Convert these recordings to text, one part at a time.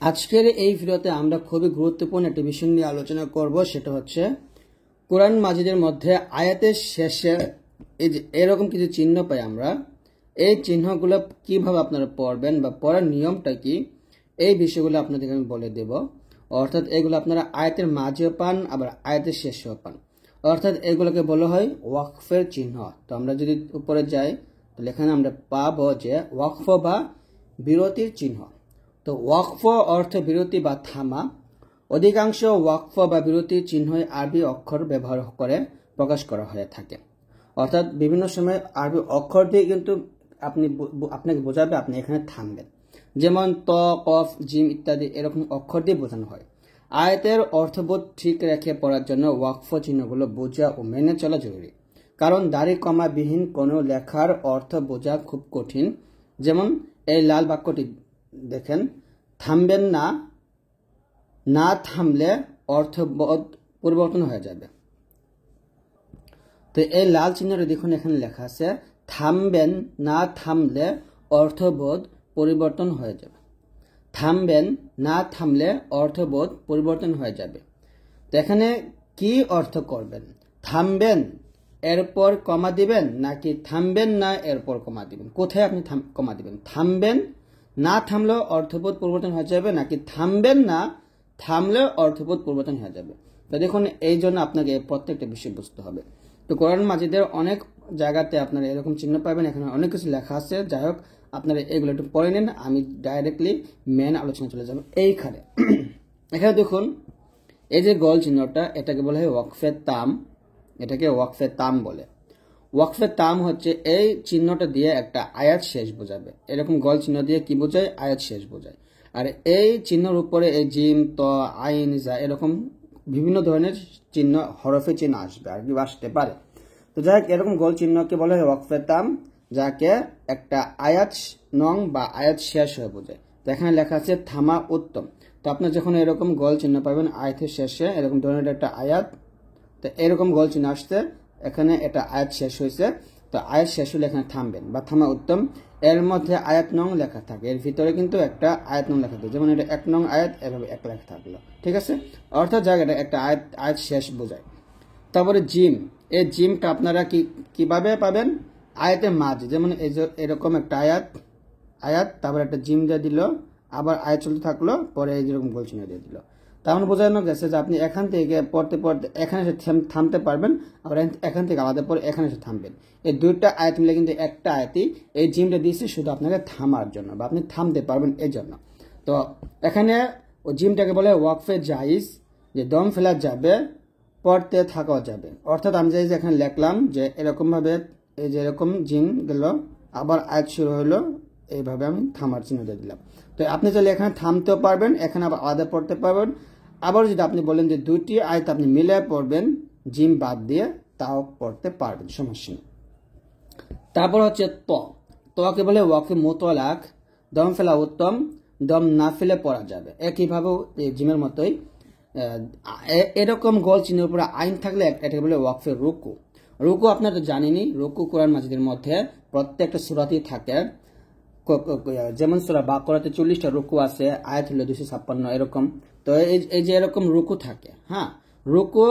আজকের এই ভিডিওতে আমরা খুবই গুরুত্বপূর্ণ একটি বিষয় নিয়ে আলোচনা করব, সেটা হচ্ছে কোরআন মাজিদের মধ্যে আয়াতের শেষে এই যে এরকম কিছু চিহ্ন পাই আমরা, এই চিহ্নগুলো কিভাবে আপনারা পড়বেন বা পড়ার নিয়মটা কি, এই বিষয়গুলো আপনাদেরকে আমি বলে দেব। অর্থাৎ এগুলো আপনারা আয়াতের মাঝেও পান, আবার আয়াতের শেষেও পান। অর্থাৎ এগুলোকে বলা হয় ওয়াকফের চিহ্ন। তো আমরা যদি উপরে যাই তাহলে এখানে আমরা পাবো যে ওয়াকফ বা বিরতির চিহ্ন। তো ওয়াকফ অর্থ বিরতি বা থামা। অধিকাংশ ওয়াকফ বা বিরতির চিহ্নই আরবি অক্ষর ব্যবহার করে প্রকাশ করা হয়ে থাকে। অর্থাৎ বিভিন্ন সময় আরবি অক্ষর দিয়ে কিন্তু আপনাকে বোঝাবে আপনি এখানে থামবেন, যেমন ত, কফ, জিম ইত্যাদি এরকম অক্ষর দিয়ে বোঝানো হয়। আয়াতের অর্থবোধ ঠিক রেখে পড়ার জন্য ওয়াকফ চিহ্নগুলো বোঝা ও মেনে চলা জরুরি, কারণ দাড়ি কমা বিহীন কোনো লেখার অর্থ বোঝা খুব কঠিন। যেমন এই লাল বাক্যটি দেখেন, থামবেন না, না থামলে অর্থবোধ পরিবর্তন হয়ে যাবে। তো এই লাল চিহ্নটা দেখুন, এখানে লেখা আছে থামবেন না থামলে অর্থবোধ পরিবর্তন হয়ে যাবে। থামবেন না থামলে অর্থবোধ পরিবর্তন হয়ে যাবে। তো এখানে কি অর্থ করবেন? থামবেন এরপর কমা দিবেন, নাকি থামবেন না এরপর কমা দিবেন? কোথায় আপনি কমা দিবেন? থামবেন না থামলেও অর্থবোধ পরিবর্তন হয়ে যাবে, নাকি থামবেন না থামলেও অর্থবোধ পরিবর্তন হয়ে যাবে? তো দেখুন, এই জন্য আপনাকে প্রত্যেকটা বিষয় বুঝতে হবে। তো কোরআন মাজিদের অনেক জায়গাতে আপনারা এরকম চিহ্ন পাবেন, এখানে অনেক কিছু লেখা আছে। যাই হোক, আপনারা এগুলো একটু পড়ে নিন, আমি ডাইরেক্টলি মেন আলোচনা চলে যাব। এইখানে এখানে দেখুন, এই যে গোল চিহ্নটা, এটাকে বলা হয় ওয়াকফে তাম। এটাকে ওয়াকফে তাম বলে। ওয়াকফে তাম হচ্ছে এই চিহ্নটা দিয়ে একটা আয়াত শেষ বোঝাবে। এরকম গোল চিহ্ন দিয়ে কি বোঝায়? আয়াত শেষ বোঝায়। আর এই চিহ্নের উপরে এই জিম, ত, আইন, জা এরকম বিভিন্ন ধরনের চিহ্ন, হরফে চিহ্ন আসবে আর কি আসতে পারে। তো যাই হোক, এরকম গোল চিহ্নকে বলা হয় ওয়াকফে তাম, যাকে একটা আয়াত নং বা আয়াত শেষ হয়ে বোঝায়। তো এখানে লেখা আছে থামা উত্তম। তো আপনার যখন এরকম গোল চিহ্ন পাবেন আয়াতের শেষে, এরকম ধরনের একটা আয়াত, তো এরকম গোল চিহ্ন আসছে, এখানে এটা আয়াত শেষ হয়েছে, তো আয়াত শেষ হলে এখানে থামবেন বা থামা উত্তম। এর মধ্যে আয়াত নং লেখা থাকে, এর ভিতরে কিন্তু একটা আয়াত নং লেখা থাকে, যেমন এটা 1 নং আয়াত, এভাবে 1 লেখা থাকলো, ঠিক আছে। অর্থাৎ জায়গাটা একটা আয়াত শেষ বোঝায়। তারপরে জিম, এই জিমটা আপনারা কিভাবে পাবেন? আয়াতের মাঝে, যেমন এই যে এরকম একটা আয়াত তারপর একটা জিম দিয়ে দিল, আবার আয়াত চলতে থাকলো, পরে এই যেরকম গোল চিহ্ন দিয়ে দিল। তেমন বোঝানো গেছে যে আপনি এখান থেকে পড়তে পড়তে এখানে এসে থামতে পারবেন, আবার এখান থেকে আলাদা পরে এখানে এসে থামবেন। এই দুইটা আয়াত মিলে কিন্তু একটা আয়াতই। এই জিমটা দিয়েছে শুধু আপনাকে থামার জন্য, বা আপনি থামতে পারবেন এই জন্য। তো এখানে ও জিমটাকে বলে ওয়াকফে জাইজ, যে দম ফেলা যাবে, পড়তে থাকাও যাবে। অর্থাৎ আমি যে এখানে লিখলাম যে এরকমভাবে, এই যে এরকম জিম গেল, আবার আয়াত শুরু হলো, এইভাবে আমি থামার চিহ্ন দিয়ে দিলাম। তো আপনি চাইলে এখানে থামতেও পারবেন, এখানে আবার আলাদা পড়তে পারবেন। আবার যদি আপনি বলেন যে দুইটি আয়াত আপনি মিলে পড়বেন জিম বাদ দিয়ে, তাও পড়তে পারবেন, সমস্যা নেই। তারপর হচ্ছে তকে বলে ওয়াকফে মুতলাক, দম ফেলা উত্তম, দম না ফেলে পড়া যাবে। একইভাবে জিমের মতোই এরকম গোল চিহ্নের উপরে আইন থাকলে এটাকে বলে ওয়াকফে রুকু। রুকু আপনারা তো জানেনই, রুকু কোরআন মাজিদের মধ্যে প্রত্যেকটা সূরাতেই থাকে। যেমন সূরা বাকারাতে 40টা রুকু আছে, আয়াত হলো 256 এরকম। তো এই যে এরকম রুকু থাকে, হ্যাঁ, রুকু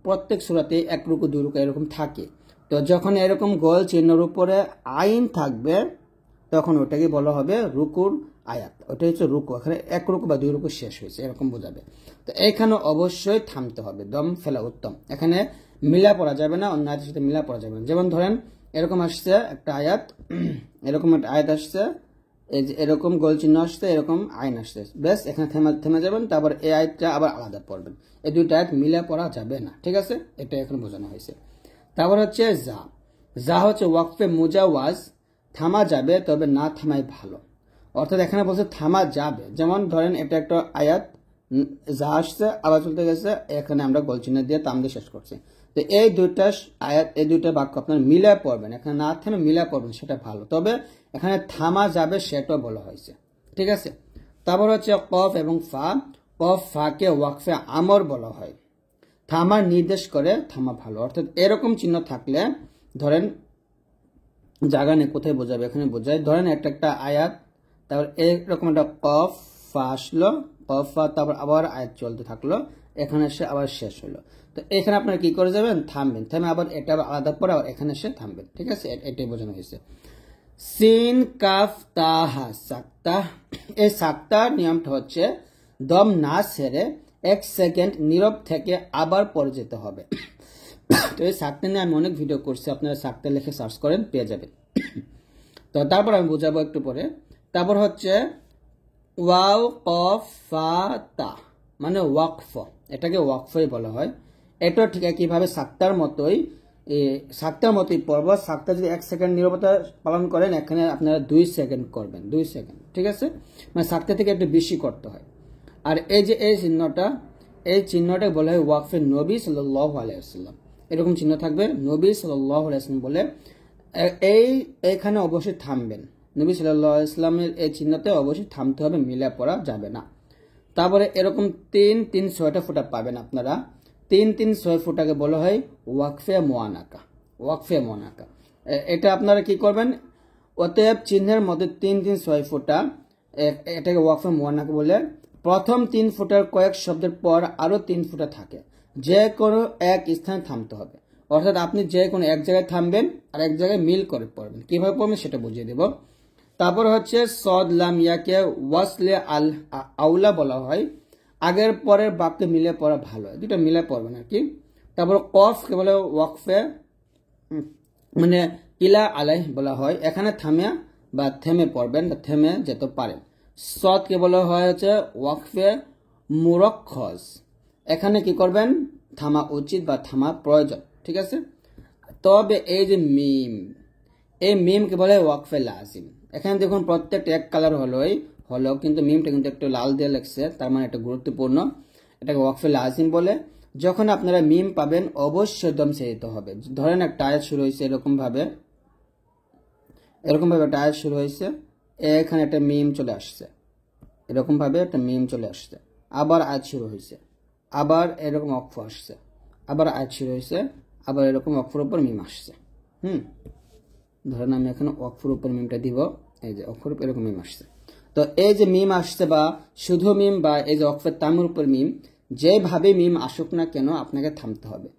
প্রত্যেক সূরাতে 1 রুকু 2 রুকু এরকম থাকে। তো যখন এরকম গোল চিহ্নের উপরে আইন থাকবে, তখন ওটাকে বলা হবে রুকুর আয়াত। ওটা হচ্ছে রুকু, এখানে 1 রুকু বা 2 রুকু শেষ হয়েছে এরকম বোঝাবে। তো এখানে অবশ্যই থামতে হবে, দম ফেলা উত্তম। এখানে মিলা পড়া যাবে না, অন্য আয়াতের সাথে মিলা পড়া যাবে না। যেমন ধরেন এরকম আসছে একটা আয়াত, এরকম একটা আয়াত আসছে, এই যে এরকম গোল চিহ্ন আসছে, এরকম আইন আসছে, বেশ এখানে থেমে যাবেন। তারপর এই আয়াতটা আবার আলাদা পড়বেন। এই দুইটা আয়াত মিলা পড়া যাবে না, ঠিক আছে। এটা এখানে বোঝানো হয়েছে। তারপর হচ্ছে যা হচ্ছে ওয়াকফে মুজাওয়াজ, থামা যাবে তবে না থামাই ভালো। অর্থাৎ এখানে বলছে থামা যাবে। যেমন ধরেন এটা একটা আয়াত, যা আসছে আবার চলতে গেছে, এখানে আমরা গোল চিহ্ন দিয়ে তাম দিয়ে শেষ করছি। তো এই দুইটা আয়াত, এই দুইটা বাক্য আপনার মিলায় পড়বেন, এখানে না থেমে মিলায় পড়বেন, সেটা ভালো। তবে এখানে থামা যাবে সেটাও বলা হয়েছে, ঠিক আছে। তারপর হচ্ছে কফ এবং ফা। কফ ফাকে ওয়াকফে আমর বলা হয়, থামার নির্দেশ করে, থামা ভালো। অর্থাৎ এরকম চিহ্ন থাকলে, ধরেন জায়গা নেই কোথায় বোঝাবে, এখানে বোঝায়। ধরেন একটা আয়াত, তারপর এরকম একটা কফ ফা আসলো, কফ ফা, তারপর আবার আয়াত চলতে থাকলো, এখানে এসে আবার শেষ হলো। তো এখানে আপনারা কি করে যাবেন, থামবেন, থামে আবার এটা আলাদা পরে আবার এখানে এসে থামবেন। ঠিক আছে, এটাই বোঝানো হয়েছে। সিন কাফ তা হা সাক্তা, এই সাক্তার নিয়মটা হচ্ছে দম না ছেড়ে 1 সেকেন্ড নীরব থেকে আবার পরে যেতে হবে। তো এই সাক্তা নিয়ে আমি অনেক ভিডিও করছি, আপনারা সাক্তা লিখে সার্চ করেন, পেয়ে যাবেন। তো তারপর আমি বোঝাবো একটু পরে। তারপর হচ্ছে ওয়াও কফ ফা তা, মানে ওয়াকফ, এটাকে ওয়াকফই বলা হয়। এটা ঠিক একইভাবে সাক্তার মতোই পড়ব। সাক্তা যদি 1 সেকেন্ড নীরবতা পালন করেন, এখানে আপনারা 2 সেকেন্ড করবেন, 2 সেকেন্ড। ঠিক আছে, মানে সাক্তা থেকে একটু বেশি করতে হয়। আর এই যে এই চিহ্নটা বলা হয় ওয়াকফে নবী সাল্লাল্লাহু আলাইহি ওয়াসাল্লাম, এরকম চিহ্ন থাকবে নবী সাল্লাল্লাহু আলাইহি ওয়াসাল্লাম বলে। এইখানে অবশ্যই থামবেন, নবী সাল্লাল্লাহু আলাইহি ওয়াসাল্লামের এই চিহ্নতে অবশ্যই থামতে হবে, মিলে পড়া যাবে না। তারপরে এরকম 3-3-6টা ফুটা পাবেন আপনারা। 3-3-6 ফুটাকে বলা হয় ওয়াকফে মুআনাকা, ওয়াকফে মুআনাকা। এটা আপনারা কি করবেন, অতএব চিহ্নের মধ্যে 3-3-6 ফুটা, এটাকে ওয়াকফে মুআনাকা বলে। প্রথম 3 ফুটার কয়েক শব্দের পর আরো 3 ফুটা থাকে, যে কোনো এক স্থানে থামতে হবে। অর্থাৎ আপনি যে কোনো এক জায়গায় থামবেন আর এক জায়গায় মিল করে পড়বেন। কিভাবে পড়বেন সেটা বুঝিয়ে দেব। তারপর হচ্ছে সদ লাম ইয়াকে ওয়াসলে আল আউলা বলা হয়, আগের পরের বাক্যে মিলে পড়া ভালো হয়, দুটো মিলে পড়বেন আর কি। তারপর কফকে বলে ওয়াকফে, মানে ইলা আলাই বলা হয়, এখানে থামিয়া বা থেমে পড়বেন বা থেমে যেতে পারেন। সদকে বলা হয় হচ্ছে ওয়াকফে মুরক্খজ, এখানে কি করবেন, থামা উচিত বা থামা প্রয়োজন। ঠিক আছে, তবে এই যে মিম, এই মিমকে বলে ওয়াকফে লাজিম। এখানে দেখুন প্রত্যেকটা এক কালার হলো, কিন্তু মিমটা কিন্তু একটু লাল দিয়ে লেগছে, তার মানে এটা গুরুত্বপূর্ণ, এটাকে ওয়াকফে লাজিম বলে। যখন আপনারা মিম পাবেন অবশ্যই দম ছেড়ে দিতে হবে। ধরেন একটা আয়াত শুরু হয়েছে এরকম ভাবে একটা আয়াত শুরু হয়েছে, এখানে একটা মিম চলে আসছে, এরকম ভাবে একটা মিম চলে আসছে, আবার আয়াত শুরু হয়েছে, আবার এরকম ওয়াকফ আসছে, আবার আয়াত শুরু হয়েছে, আবার এরকম ওয়াকফের উপর মিম আসছে। ধরেন আমি এখানে ওয়াকফের উপর মিমটা দিব, এই যে ওয়াকফের উপর এরকম মিম আসছে। তো এই যে মিম আসছে বা শুধু মিম বা এই যে ওয়াকফের তামের উপর মিম, যেভাবে মিম আসুক না কেন আপনাকে থামতে হবে।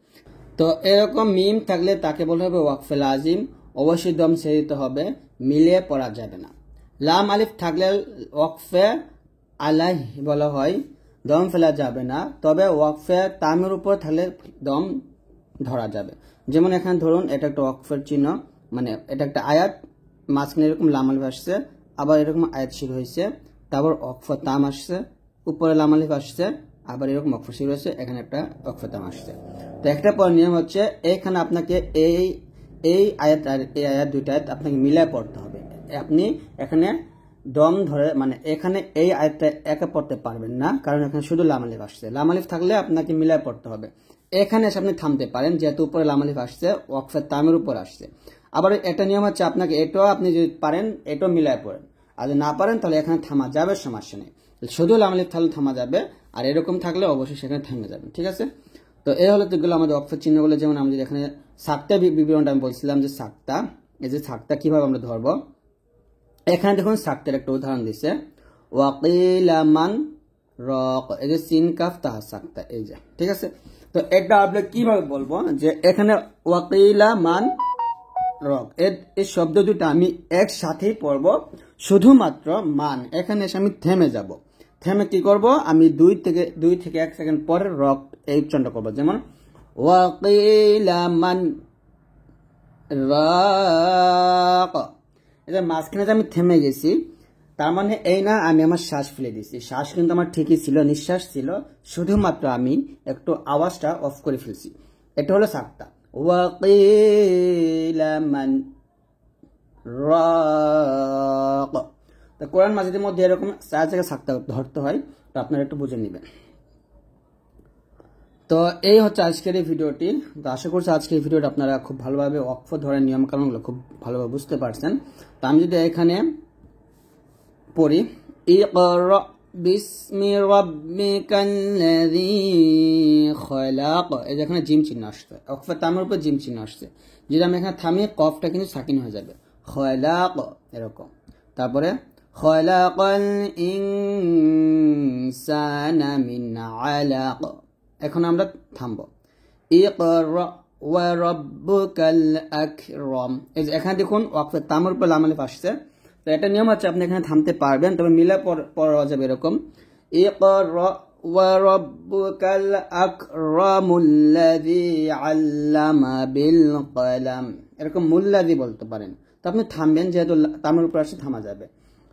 তো এরকম মিম থাকলে তাকে বলা হবে ওয়াকফে লাজিম, অবশ্যই দম ছেড়ে দিতে হবে, মিলিয়ে পড়া যাবে না। লাম আলিফ থাকলে ওয়াকফে আলাই বলা হয়, দম ফেলা যাবে না, তবে ওয়াকফে তামের উপর থাকলে দম ধরা যাবে। যেমন এখানে ধরুন এটা একটা ওয়াকফের চিহ্ন, মানে এটা একটা আয়াত, মাঝখানে এরকম লাম আলিফ আসছে, আবার এরকম আয়াত শুরু হয়েছে, তারপর ওয়াকফে তাম আসছে, উপরে লাম আলিফ আসছে, আবার এরকম ওয়াকফ শুরু হয়েছে, এখানে একটা ওয়াকফে তাম আসছে। তো একটা পর নিয়ম হচ্ছে এখানে আপনাকে এই আয়াত আর এই আয়াত, দুইটা আয়াত আপনাকে মিলায় পড়তে হবে। আপনি এখানে দম ধরে, মানে এখানে এই আয়াতটা একা পড়তে পারবেন না, কারণ এখানে শুধু লাম আলিফ আসছে। লাম আলিফ থাকলে আপনাকে মিলায় পড়তে হবে। এখানে এসে আপনি থামতে পারেন, যেহেতু উপরে লাম আলিফ আসছে, ওয়াকফে তামের উপর আসছে। আবার এটা নিয়ম হচ্ছে আপনাকে এটাও আপনি যদি পারেন এটাও মিলায় পড়েন, আর যদি না পারেন তাহলে এখানে থামা যাবে, সমস্যা নেই। শুধু লাম আলিফ থাকলে থামা যাবে, আর এরকম থাকলে অবশ্যই সেখানে থেমে যাবে। ঠিক আছে, তো এই হলো যেগুলো আমাদের ওয়াকফের চিহ্নগুলো। যেমন আমাদের এখানে সাক্তা বিবরণটা আমি বলছিলাম যে সাক্তা, এই যে সাক্তা কিভাবে আমরা ধরবো, এখানে দেখুন সাক্তার একটা উদাহরণ দিছে, ওয়াকিলা মান রক, এই যে সিন কাফ তাহা সাক্তা, এই যে। ঠিক আছে, তো এটা আমরা কিভাবে বলবো, যে এখানে ওয়াকিলা মান রক, এই শব্দ দুটো আমি একসাথেই পড়বো, শুধুমাত্র মান, এখানে এসে আমি থেমে যাব। থেমে কি করব, আমি 2 থেকে 1 সেকেন্ড পরে রক এই উচ্চারণটা করবো। যেমন ওয়াকিলা মান রক, এটা মাঝখানে যে আমি থেমে গেছি, তার মানে এই না আমি আমার শ্বাস ফেলে দিছি, শ্বাস কিন্তু আমার ঠিকই ছিল, নিঃশ্বাস ছিল, শুধুমাত্র আমি একটু আওয়াজটা অফ করে ফেলছি। এটা হলো সাক্তা। ওয়াকিলা মান রাক, তো কোরআন মাজিদের মধ্যে এরকম 4 জায়গায় সাক্তা ধরতে হয়, তো আপনারা একটু বুঝে নেবেন। তো এই হচ্ছে আজকের এই ভিডিওটি। তো আশা করছি আজকের এই ভিডিওটা আপনারা খুব ভালোভাবে ওয়াকফ ধরার নিয়মকানুনগুলো খুব ভালোভাবে বুঝতে পারছেন। তো আমি যদি এখানে পড়ি, ইকরা বিসমি রাব্বিকাল্লাযী খলাক, এই যে এখানে জিম চিহ্ন আসছে, ওয়াকফে তামের উপর জিম চিহ্ন আসছে, যদি আমি এখানে থামি কফটা কিন্তু সাকিন হয়ে যাবে, খলাক এরকম। তারপরে খলাকাল ইনসানা মিন আলাক। এখন আমরা থামবো। ইকরা ওয়া রাব্বুকাল আকরাম। এই যে এখানে দেখুন ওয়াকফে তামের উপর লাম আলিফ আসছে। তো এটা নিয়ম হচ্ছে আপনি এখানে থামতে পারবেন, তবে মিলে পড়া যাবে এরকম ইকরা ওয়া রাব্বুকাল আকরামুল্লাযী আল্লামা বিল কলম। এরকম মুল্লাযী বলতে পারেন। তো আপনি থামবেন, যেহেতু তামের উপর আসছে থামা যাবে।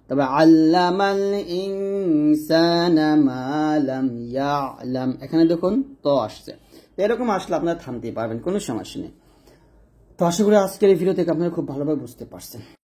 তবে আল্লামাল ইনসানা মা লাম ইয়ালাম, এখানে দেখুন তো আসছে। এরকম আসলে আপনারা থামতে পারবেন, কোনো সমস্যা নেই। তো আশা করি আজকের এই ভিডিও থেকে আপনারা খুব ভালোভাবে বুঝতে পারছেন।